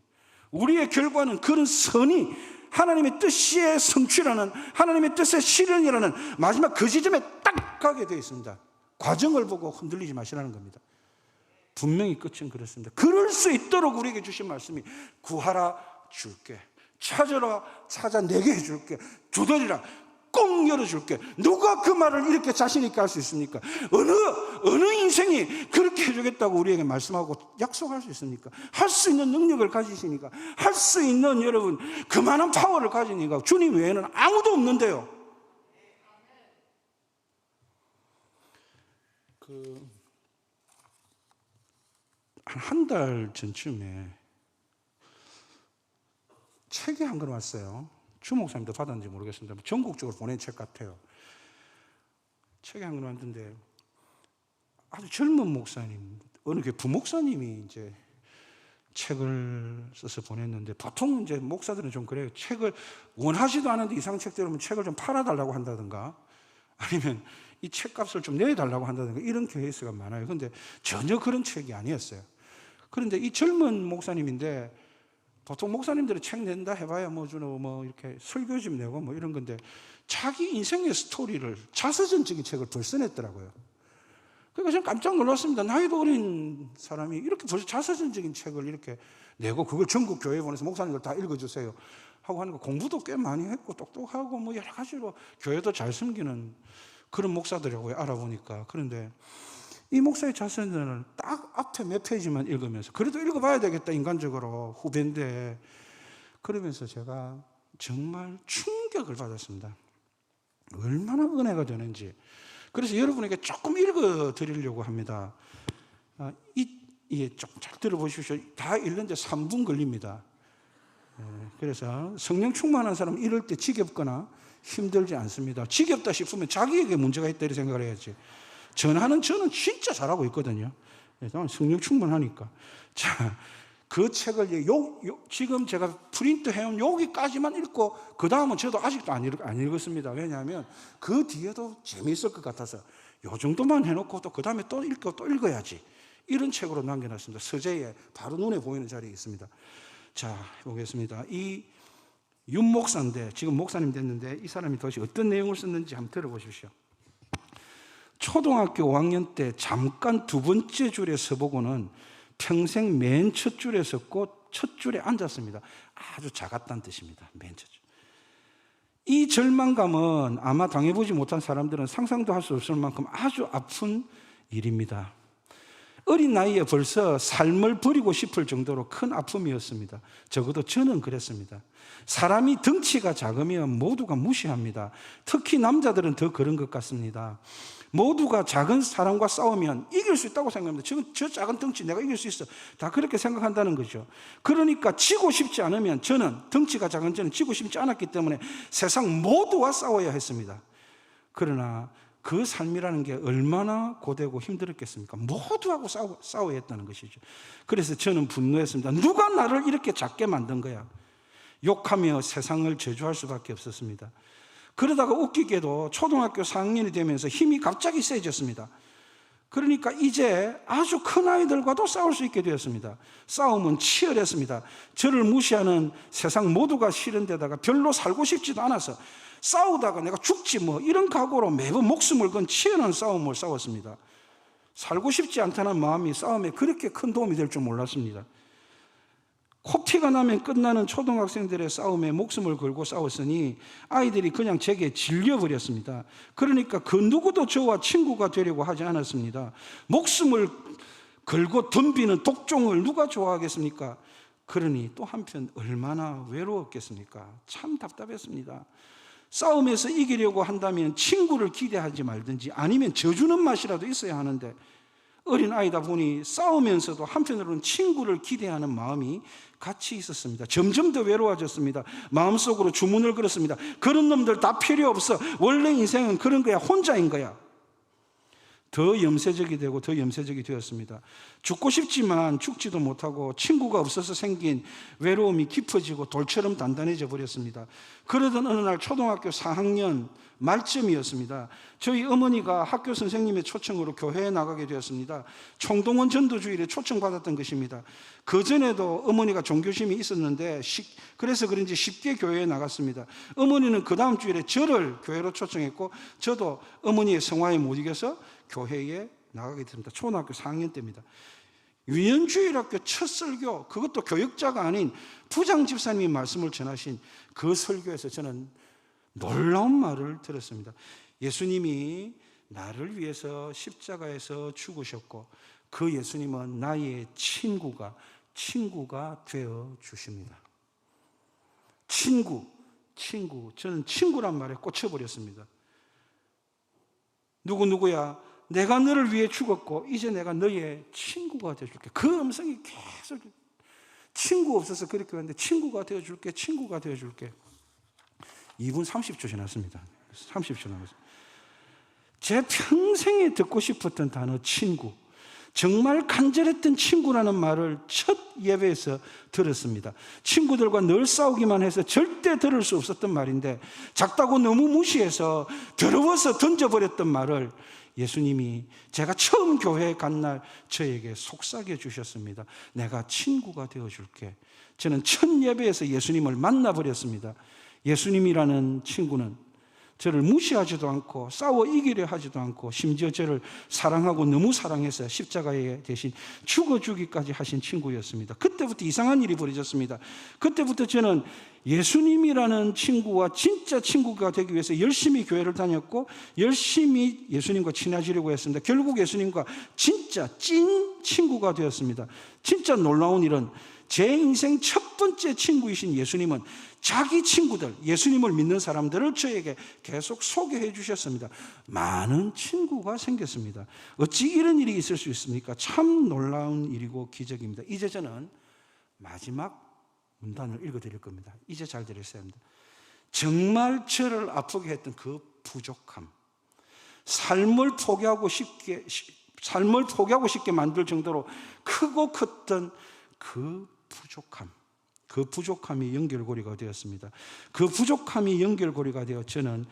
우리의 결과는 그런 선이 하나님의 뜻의 성취라는, 하나님의 뜻의 실현이라는 마지막 그 지점에 딱 가게 되어 있습니다. 과정을 보고 흔들리지 마시라는 겁니다. 분명히 끝은 그렇습니다. 그럴 수 있도록 우리에게 주신 말씀이 구하라 줄게, 찾으라 찾아 내게 해줄게, 두드리라 꼭 열어줄게. 누가 그 말을 이렇게 자신 있게 할 수 있습니까? 어느 인생이 그렇게 해주겠다고 우리에게 말씀하고 약속할 수 있습니까? 할 수 있는 능력을 가지시니까, 할 수 있는 여러분 그만한 파워를 가지니까 주님 외에는 아무도 없는데요. 한 달 전쯤에 책이 한 권 왔어요. 주 목사님도 받았는지 모르겠습니다. 전국적으로 보낸 책 같아요. 책이 한 권 왔는데 아주 젊은 목사님, 어느 교회 부목사님이 이제 책을 써서 보냈는데, 보통 이제 목사들은 좀 그래요. 책을 원하지도 않은데 이상 책 들으면 책을 좀 팔아달라고 한다든가, 아니면 이 책값을 좀 내달라고 한다든가, 이런 케이스가 많아요. 그런데 전혀 그런 책이 아니었어요. 그런데 이 젊은 목사님인데, 보통 목사님들이 책 낸다 해봐야 뭐 이렇게 설교 좀 내고 뭐 이런 건데, 자기 인생의 스토리를, 자서전적인 책을 벌써 냈더라고요. 그러니까 저는 깜짝 놀랐습니다. 나이도 어린 사람이 이렇게 벌써 자서전적인 책을 이렇게 내고, 그걸 전국 교회에 보내서 목사님들 다 읽어주세요 하고 하는 거, 공부도 꽤 많이 했고 똑똑하고 뭐 여러 가지로 교회도 잘 섬기는 그런 목사들이라고요, 알아보니까. 그런데 이 목사의 자서전을 딱 앞에 몇 페이지만 읽으면서, 그래도 읽어봐야 되겠다, 인간적으로 후배인데, 그러면서 제가 정말 충격을 받았습니다. 얼마나 은혜가 되는지. 그래서 여러분에게 조금 읽어드리려고 합니다. 좀 잘 들어보십시오. 다 읽는데 3분 걸립니다. 그래서 성령 충만한 사람은 이럴 때 지겹거나 힘들지 않습니다. 지겹다 싶으면 자기에게 문제가 있다 이렇게 생각을 해야지. 저는 진짜 잘하고 있거든요. 성령 충만하니까. 자, 그 책을 지금 제가 프린트 해온 여기까지만 읽고, 그 다음은 저도 아직도 안 읽었습니다. 왜냐하면 그 뒤에도 재미있을 것 같아서 요 정도만 해놓고 또 그 다음에 또 읽어야지, 이런 책으로 남겨놨습니다. 서재에 바로 눈에 보이는 자리에 있습니다. 자, 보겠습니다. 이 윤 목사인데, 지금 목사님 됐는데, 이 사람이 도대체 어떤 내용을 썼는지 한번 들어보십시오. 초등학교 5학년 때 잠깐 두 번째 줄에 서보고는 평생 맨 첫 줄에 섰고 첫 줄에 앉았습니다. 아주 작았다는 뜻입니다. 맨 첫 줄. 이 절망감은 아마 당해보지 못한 사람들은 상상도 할 수 없을 만큼 아주 아픈 일입니다. 어린 나이에 벌써 삶을 버리고 싶을 정도로 큰 아픔이었습니다. 적어도 저는 그랬습니다. 사람이 덩치가 작으면 모두가 무시합니다. 특히 남자들은 더 그런 것 같습니다. 모두가 작은 사람과 싸우면 이길 수 있다고 생각합니다. 저 작은 덩치 내가 이길 수 있어, 다 그렇게 생각한다는 거죠. 그러니까 지고 싶지 않으면, 저는 덩치가 작은 저는 지고 싶지 않았기 때문에 세상 모두와 싸워야 했습니다. 그러나 그 삶이라는 게 얼마나 고되고 힘들었겠습니까? 모두하고 싸워야 했다는 것이죠. 그래서 저는 분노했습니다. 누가 나를 이렇게 작게 만든 거야? 욕하며 세상을 저주할 수밖에 없었습니다. 그러다가 웃기게도 초등학교 4학년이 되면서 힘이 갑자기 세졌습니다. 그러니까 이제 아주 큰 아이들과도 싸울 수 있게 되었습니다. 싸움은 치열했습니다. 저를 무시하는 세상 모두가 싫은 데다가 별로 살고 싶지도 않아서 싸우다가 내가 죽지 뭐, 이런 각오로 매번 목숨을 건 치열한 싸움을 싸웠습니다. 살고 싶지 않다는 마음이 싸움에 그렇게 큰 도움이 될 줄 몰랐습니다. 코피가 나면 끝나는 초등학생들의 싸움에 목숨을 걸고 싸웠으니 아이들이 그냥 제게 질려버렸습니다. 그러니까 그 누구도 저와 친구가 되려고 하지 않았습니다. 목숨을 걸고 덤비는 독종을 누가 좋아하겠습니까? 그러니 또 한편 얼마나 외로웠겠습니까? 참 답답했습니다. 싸움에서 이기려고 한다면 친구를 기대하지 말든지 아니면 져주는 맛이라도 있어야 하는데 어린 아이다 보니 싸우면서도 한편으로는 친구를 기대하는 마음이 같이 있었습니다. 점점 더 외로워졌습니다. 마음속으로 주문을 걸었습니다. 그런 놈들 다 필요 없어. 원래 인생은 그런 거야. 혼자인 거야. 더 염세적이 되고 더 염세적이 되었습니다. 죽고 싶지만 죽지도 못하고 친구가 없어서 생긴 외로움이 깊어지고 돌처럼 단단해져 버렸습니다. 그러던 어느 날 초등학교 4학년 말쯤이었습니다. 저희 어머니가 학교 선생님의 초청으로 교회에 나가게 되었습니다. 총동원 전도주일에 초청받았던 것입니다. 그전에도 어머니가 종교심이 있었는데 그래서 그런지 쉽게 교회에 나갔습니다. 어머니는 그 다음 주일에 저를 교회로 초청했고 저도 어머니의 성화에 못 이겨서 교회에 나가게 됩니다. 초등학교 4학년 때입니다. 유년주일학교 첫 설교, 그것도 교역자가 아닌 부장 집사님이 말씀을 전하신 그 설교에서 저는 놀라운 말을 들었습니다. 예수님이 나를 위해서 십자가에서 죽으셨고 그 예수님은 나의 친구가 되어 주십니다. 친구. 저는 친구란 말에 꽂혀버렸습니다. 누구야? 내가 너를 위해 죽었고 이제 내가 너의 친구가 되어줄게. 그 음성이 계속 친구 없어서 그렇게 왔는데 친구가 되어줄게. 2분 30초 지났습니다. 30초 남았습니다. 제 평생에 듣고 싶었던 단어 친구, 정말 간절했던 친구라는 말을 첫 예배에서 들었습니다. 친구들과 늘 싸우기만 해서 절대 들을 수 없었던 말인데 작다고 너무 무시해서 더러워서 던져버렸던 말을 예수님이 제가 처음 교회에 간 날 저에게 속삭여 주셨습니다. 내가 친구가 되어줄게. 저는 첫 예배에서 예수님을 만나버렸습니다. 예수님이라는 친구는 저를 무시하지도 않고 싸워 이기려 하지도 않고 심지어 저를 사랑하고 너무 사랑해서 십자가에 대신 죽어주기까지 하신 친구였습니다. 그때부터 이상한 일이 벌어졌습니다. 그때부터 저는 예수님이라는 친구와 진짜 친구가 되기 위해서 열심히 교회를 다녔고 열심히 예수님과 친해지려고 했습니다. 결국 예수님과 진짜 찐 친구가 되었습니다. 진짜 놀라운 일은 제 인생 첫 번째 친구이신 예수님은 자기 친구들, 예수님을 믿는 사람들을 저에게 계속 소개해 주셨습니다. 많은 친구가 생겼습니다. 어찌 이런 일이 있을 수 있습니까? 참 놀라운 일이고 기적입니다. 이제 저는 마지막 문단을 읽어드릴 겁니다. 이제 잘 들으셔야 합니다. 정말 저를 아프게 했던 그 부족함, 삶을 포기하고 싶게 만들 정도로 크고 컸던 그 부족함이 연결고리가 되었습니다. 그 부족함이 연결고리가 되어 저는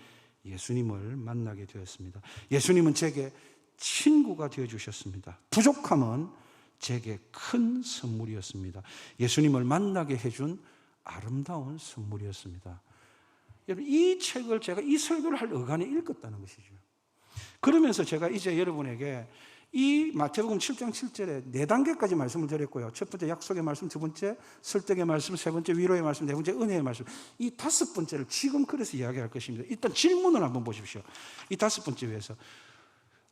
예수님을 만나게 되었습니다. 예수님은 제게 친구가 되어주셨습니다. 부족함은 제게 큰 선물이었습니다. 예수님을 만나게 해준 아름다운 선물이었습니다. 여러분, 이 책을 제가 이 설교를 할 어간에 읽었다는 것이죠. 그러면서 제가 이제 여러분에게 이 마태복음 7장 7절에 4단계까지 말씀을 드렸고요. 첫 번째 약속의 말씀, 두 번째 설득의 말씀, 세 번째 위로의 말씀, 네 번째 은혜의 말씀. 이 5번째를 지금 그래서 이야기할 것입니다. 일단 질문을 한번 보십시오. 이 5번째 위해서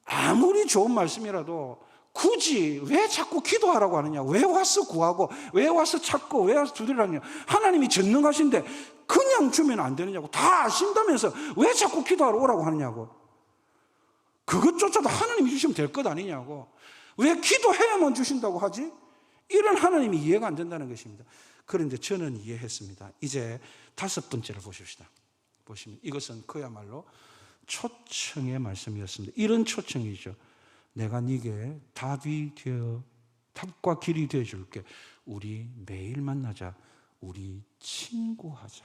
아무리 좋은 말씀이라도 굳이 왜 자꾸 기도하라고 하느냐, 왜 와서 구하고, 왜 와서 찾고, 왜 와서 두드리라느냐. 하나님이 전능하신데 그냥 주면 안 되느냐고, 다 아신다면서 왜 자꾸 기도하러 오라고 하느냐고. 그것조차도 하나님이 주시면 될 것 아니냐고. 왜 기도해야만 주신다고 하지? 이런 하나님이 이해가 안 된다는 것입니다. 그런데 저는 이해했습니다. 이제 5번째를 보십시다. 보시면 이것은 그야말로 초청의 말씀이었습니다. 이런 초청이죠. 내가 네게 답과 길이 되어 줄게. 우리 매일 만나자. 우리 친구하자.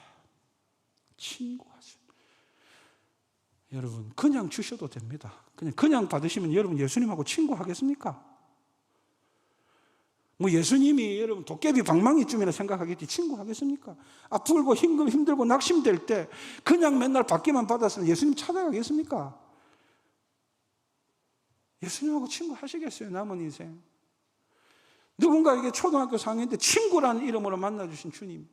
여러분, 그냥 주셔도 됩니다. 그냥 받으시면 여러분 예수님하고 친구하겠습니까? 뭐 예수님이 여러분 도깨비 방망이쯤이라 생각하겠지 친구하겠습니까? 아프고 힘들고 낙심될 때 그냥 맨날 받기만 받았으면 예수님 찾아가겠습니까? 예수님하고 친구하시겠어요? 남은 인생. 누군가에게 초등학교 4학년 때 친구라는 이름으로 만나주신 주님.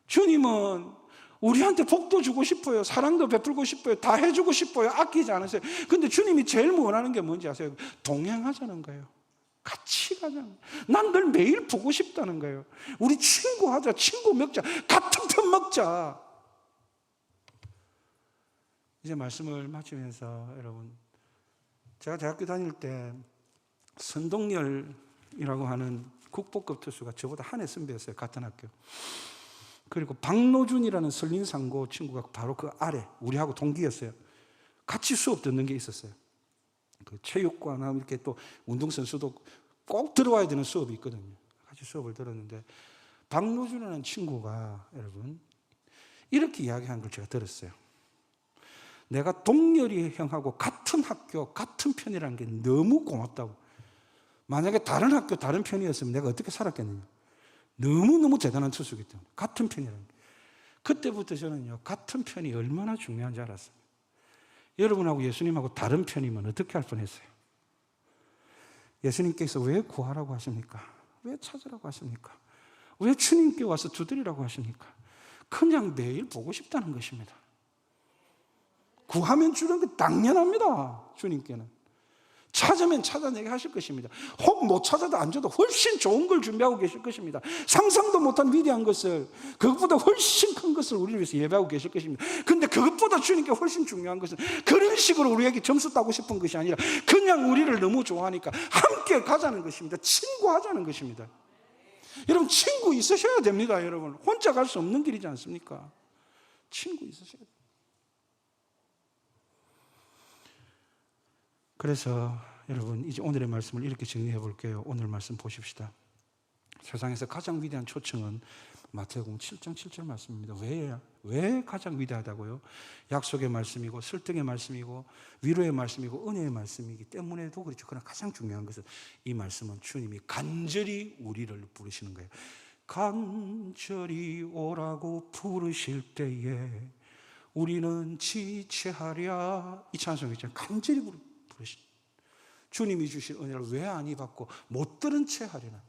주님은 우리한테 복도 주고 싶어요. 사랑도 베풀고 싶어요. 다 해주고 싶어요. 아끼지 않으세요. 근데 주님이 제일 원하는 게 뭔지 아세요? 동행하자는 거예요. 같이 가자는 거예요. 난 널 매일 보고 싶다는 거예요. 우리 친구 하자. 친구 먹자. 같은 편 먹자. 이제 말씀을 마치면서 여러분, 제가 대학교 다닐 때 선동열이라고 하는 국보급 투수가 저보다 한 해 선배였어요. 같은 학교. 그리고 박노준이라는 설린상고 친구가 바로 그 아래, 우리하고 동기였어요. 같이 수업 듣는 게 있었어요. 그 체육과나 이렇게 또 운동선수도 꼭 들어와야 되는 수업이 있거든요. 같이 수업을 들었는데, 박노준이라는 친구가 여러분, 이렇게 이야기한 걸 제가 들었어요. 내가 동열이 형하고 같은 학교, 같은 편이라는 게 너무 고맙다고. 만약에 다른 학교, 다른 편이었으면 내가 어떻게 살았겠느냐. 너무너무 대단한 투수이기 때문에. 같은 편이라는 게. 그때부터 저는요, 같은 편이 얼마나 중요한지 알았어요. 여러분하고 예수님하고 다른 편이면 어떻게 할 뻔했어요? 예수님께서 왜 구하라고 하십니까? 왜 찾으라고 하십니까? 왜 주님께 와서 두드리라고 하십니까? 그냥 매일 보고 싶다는 것입니다. 구하면 주는 게 당연합니다. 주님께는. 찾으면 찾아내게 하실 것입니다. 혹 못 찾아도 안 줘도 훨씬 좋은 걸 준비하고 계실 것입니다. 상상도 못한 위대한 것을, 그것보다 훨씬 큰 것을 우리를 위해서 예배하고 계실 것입니다. 근데 그것보다 주님께 훨씬 중요한 것은 그런 식으로 우리에게 점수 따고 싶은 것이 아니라 그냥 우리를 너무 좋아하니까 함께 가자는 것입니다. 친구하자는 것입니다. 여러분, 친구 있으셔야 됩니다. 여러분, 혼자 갈 수 없는 길이지 않습니까? 친구 있으셔야 돼요. 그래서 여러분, 이제 오늘의 말씀을 이렇게 정리해 볼게요. 오늘 말씀 보십시다. 세상에서 가장 위대한 초청은 마태복음 7장 7절 말씀입니다. 왜 가장 위대하다고요? 약속의 말씀이고 설득의 말씀이고 위로의 말씀이고 은혜의 말씀이기 때문에도 그렇죠. 그러나 가장 중요한 것은 이 말씀은 주님이 간절히 우리를 부르시는 거예요. 간절히 오라고 부르실 때에 우리는 지체하랴. 이 찬송이 있잖아요. 간절히 부르신 주님이 주신 은혜를 왜 안 입었고 못 들은 채 하려나.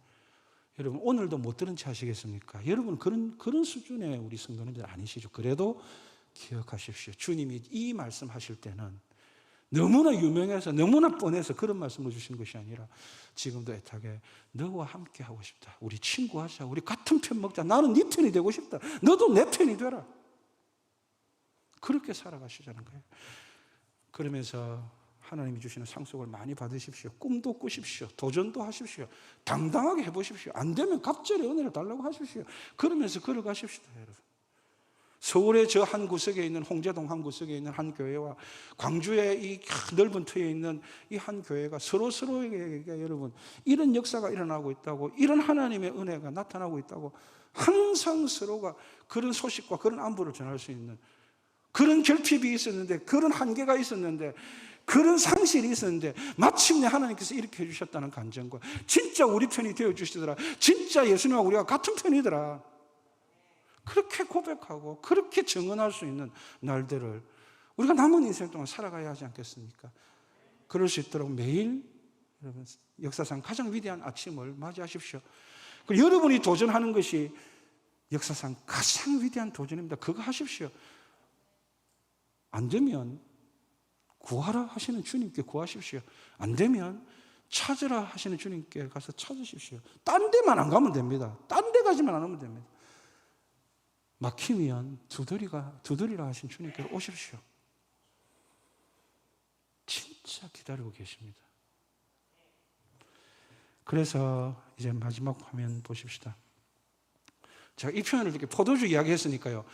여러분, 오늘도 못 들은 채 하시겠습니까? 여러분, 그런 수준의 우리 성도님들 아니시죠. 그래도 기억하십시오. 주님이 이 말씀 하실 때는 너무나 유명해서 너무나 뻔해서 그런 말씀을 주신 것이 아니라 지금도 애타게 너와 함께 하고 싶다. 우리 친구하자. 우리 같은 편 먹자. 나는 네 편이 되고 싶다. 너도 내 편이 되라. 그렇게 살아가시자는 거예요. 그러면서 하나님이 주시는 상속을 많이 받으십시오. 꿈도 꾸십시오. 도전도 하십시오. 당당하게 해보십시오. 안 되면 갑절의 은혜를 달라고 하십시오. 그러면서 걸어가십시오, 여러분. 서울의 저 한 구석에 있는 홍제동 한 구석에 있는 한 교회와 광주의 이 넓은 터에 있는 이 한 교회가 서로에게 여러분, 이런 역사가 일어나고 있다고, 이런 하나님의 은혜가 나타나고 있다고 항상 서로가 그런 소식과 그런 안부를 전할 수 있는 그런 결핍이 있었는데, 그런 한계가 있었는데, 그런 상실이 있었는데 마침내 하나님께서 이렇게 해주셨다는 간증과 진짜 우리 편이 되어주시더라. 진짜 예수님하고 우리가 같은 편이더라. 그렇게 고백하고 그렇게 증언할 수 있는 날들을 우리가 남은 인생 동안 살아가야 하지 않겠습니까? 그럴 수 있도록 매일 여러분, 역사상 가장 위대한 아침을 맞이하십시오. 그리고 여러분이 도전하는 것이 역사상 가장 위대한 도전입니다. 그거 하십시오. 안 되면 구하라 하시는 주님께 구하십시오. 안 되면 찾으라 하시는 주님께 가서 찾으십시오. 딴 데만 안 가면 됩니다. 딴 데 가지만 안 하면 됩니다. 막히면 두드리라 하신 주님께 오십시오. 진짜 기다리고 계십니다. 그래서 이제 마지막 화면 보십시다. 제가 이 표현을 이렇게 포도주 이야기했으니까요.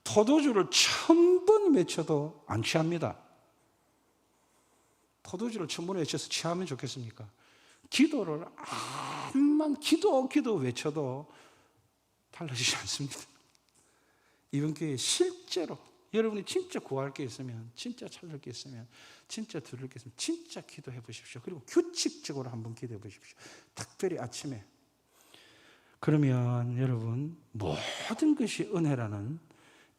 포도주를 1000번 외쳐도 안 취합니다. 포도주를 1000번 외쳐서 취하면 좋겠습니까? 기도를 암만 기도 외쳐도 달라지지 않습니다. 이번 기회에 실제로 여러분이 진짜 구할 게 있으면, 진짜 찾을 게 있으면, 진짜 들을 게 있으면 진짜 기도해 보십시오. 그리고 규칙적으로 한번 기도해 보십시오. 특별히 아침에. 그러면 여러분, 모든 것이 은혜라는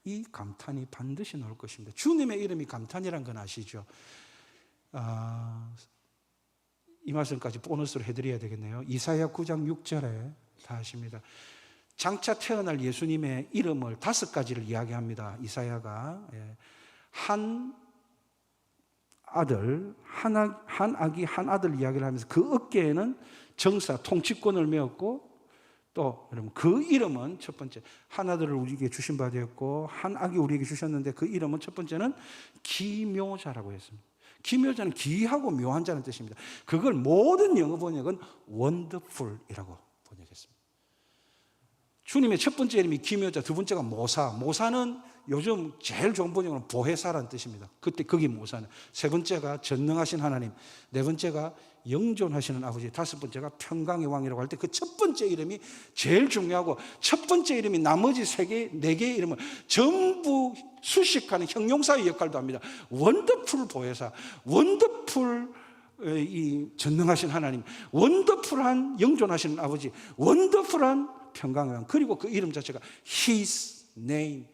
이 감탄이 반드시 나올 것입니다. 주님의 이름이 감탄이란 건 아시죠? 이 말씀까지 보너스로 해드려야 되겠네요. 이사야 9장 6절에 다 하십니다. 장차 태어날 예수님의 이름을 5가지를 이야기합니다. 이사야가 한 아들, 한 아기, 한 아들 이야기를 하면서 그 어깨에는 정사, 통치권을 메었고, 또 여러분 그 이름은 첫 번째 한 아들을 우리에게 주신 바 되었고 한 아기 우리에게 주셨는데 그 이름은 첫 번째는 기묘자라고 했습니다. 기묘자는 기이하고 묘한 자는 뜻입니다. 그걸 모든 영어 번역은 wonderful이라고 번역했습니다. 주님의 첫 번째 이름이 기묘자, 두 번째가 모사. 모사는 요즘 제일 좋은 번역은 보혜사라는 뜻입니다. 그때 거기 모사는. 세 번째가 전능하신 하나님, 네 번째가 영존하시는 아버지, 다섯 번째가 평강의 왕이라고 할 때 그 첫 번째 이름이 제일 중요하고, 첫 번째 이름이 나머지 네 개의 이름을 전부 수식하는 형용사의 역할도 합니다. 원더풀 보혜사, 원더풀 이 전능하신 하나님, 원더풀한 영존하시는 아버지, 원더풀한 평강의 왕. 그리고 그 이름 자체가 His name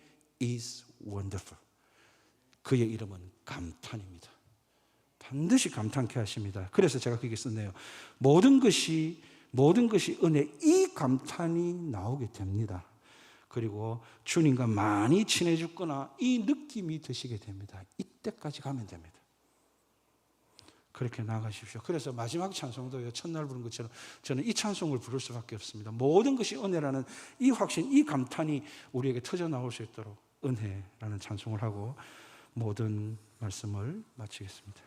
is wonderful. 그의 이름은 감탄입니다. 반드시 감탄케 하십니다. 그래서 제가 그렇게 썼네요. 모든 것이 은혜, 이 감탄이 나오게 됩니다. 그리고 주님과 많이 친해졌거나 이 느낌이 드시게 됩니다. 이때까지 가면 됩니다. 그렇게 나가십시오. 그래서 마지막 찬송도요, 첫날 부른 것처럼 저는 이 찬송을 부를 수밖에 없습니다. 모든 것이 은혜라는 이 확신, 이 감탄이 우리에게 터져 나올 수 있도록 은혜라는 찬송을 하고 모든 말씀을 마치겠습니다.